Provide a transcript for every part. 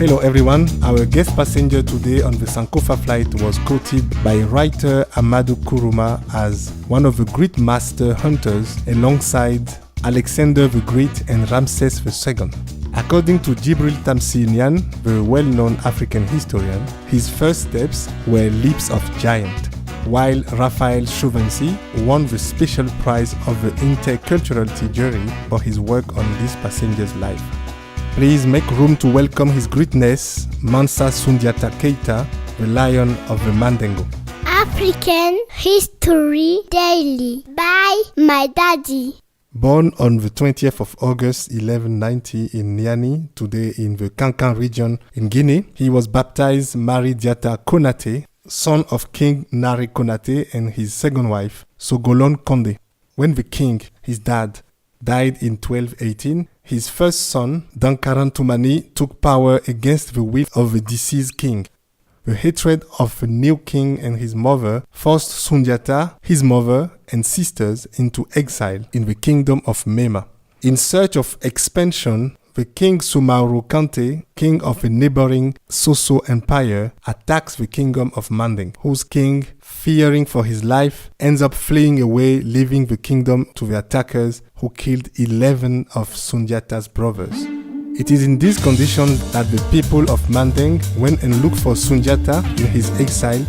Hello everyone, our guest passenger today on the Sankofa flight was quoted by writer Amadou Kourouma as one of the great master hunters alongside Alexander the Great and Ramses II. According to Djibril Tamsinian, the well-known African historian, his first steps were leaps of giant, while Raphael Chauvency won the special prize of the Interculturality jury for his work on this passenger's life. Please make room to welcome His Greatness, Mansa Soundiata Keita, the Lion of the Mandingo. African History Daily by my daddy. Born on the 20th of August 1190 in Niani, today in the Kankan region in Guinea, he was baptized Maridiata Konate, son of King Nare Konate and his second wife, Sogolon Konde. When the king, his dad, died in 1218, his first son, Dankaran Toumani, took power against the will of the deceased king. The hatred of the new king and his mother forced Soundiata, his mother, and sisters into exile in the kingdom of Mema. In search of expansion, the king Soumaoro Kante, king of the neighboring Soso Empire, attacks the kingdom of Manding, whose king, fearing for his life, ends up fleeing away, leaving the kingdom to the attackers who killed 11 of Soundiata's brothers. It is in these conditions that the people of Manding went and looked for Soundiata in his exile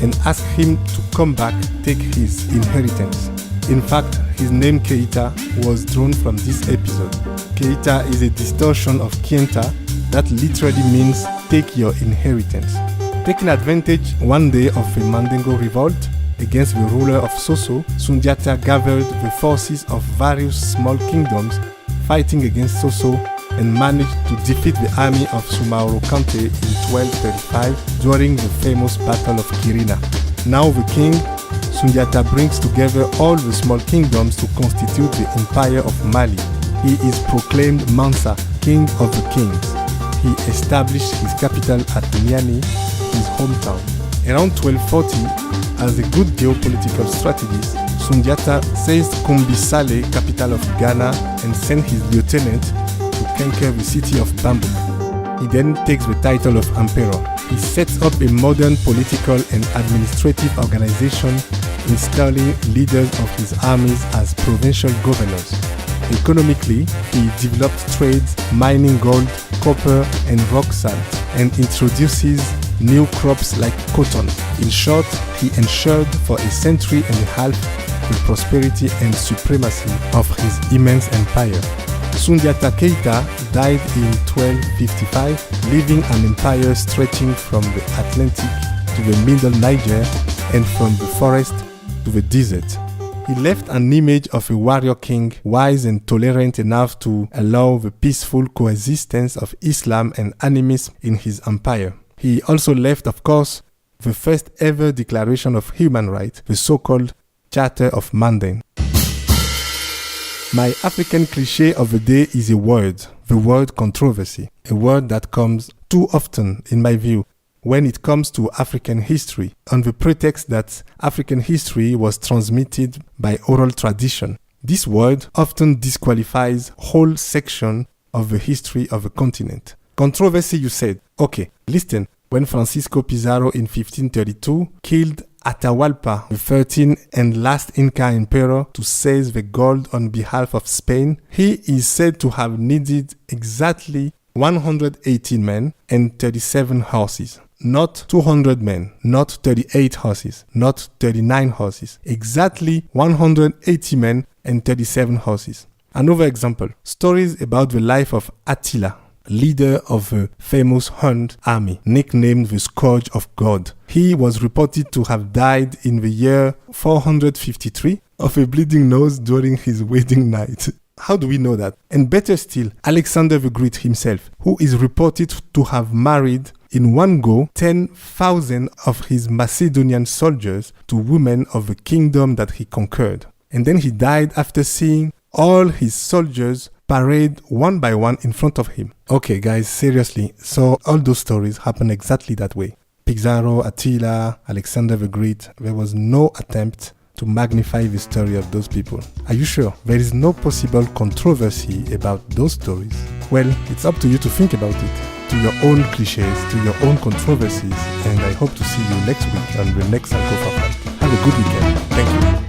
and asked him to come back, take his inheritance. In fact, his name Keita was drawn from this episode. Keita is a distortion of Kienta that literally means take your inheritance. Taking advantage one day of a Mandingo revolt against the ruler of Soso, Soundiata gathered the forces of various small kingdoms fighting against Soso and managed to defeat the army of Soumaoro Kante in 1235 during the famous Battle of Kirina. Now the king, Soundiata brings together all the small kingdoms to constitute the Empire of Mali. He is proclaimed Mansa, King of the Kings. He established his capital at Niani, his hometown. Around 1240, as a good geopolitical strategist, Soundiata seized Kumbisale, capital of Ghana, and sent his lieutenant to conquer the city of Bambuk. He then takes the title of emperor. He sets up a modern political and administrative organization, installing leaders of his armies as provincial governors. Economically, he developed trades, mining gold, copper, and rock salt, and introduces new crops like cotton. In short, he ensured for a century and a half the prosperity and supremacy of his immense empire. Soundiata Keita died in 1255, leaving an empire stretching from the Atlantic to the middle Niger and from the forest to the desert. He left an image of a warrior king, wise and tolerant enough to allow the peaceful coexistence of Islam and animism in his empire. He also left, of course, the first ever declaration of human rights, the so-called Charter of Manding. My African cliché of the day is a word, the word controversy, a word that comes too often, in my view, when it comes to African history, on the pretext that African history was transmitted by oral tradition. This word often disqualifies whole section of the history of a continent. Controversy, you said. Okay, listen. When Francisco Pizarro in 1532 killed Atahualpa, the 13th and last Inca emperor, to seize the gold on behalf of Spain, he is said to have needed exactly 118 men and 37 horses. Not 200 men, not 38 horses, not 39 horses. Exactly 180 men and 37 horses. Another example, stories about the life of Attila, leader of the famous Huns army, nicknamed the Scourge of God. He was reported to have died in the year 453 of a bleeding nose during his wedding night. How do we know that? And better still, Alexander the Great himself, who is reported to have married in one go 10,000 of his Macedonian soldiers to women of the kingdom that he conquered. And then he died after seeing all his soldiers parade one by one in front of him. Okay guys, seriously, so all those stories happen exactly that way. Pizarro, Attila, Alexander the Great, there was no attempt to magnify the story of those people. Are you sure? There is no possible controversy about those stories? Well, it's up to you to think about it. to your own clichés, to your own controversies, and I hope to see you next week on the next Sankofa Fight. Have a good weekend. Thank you.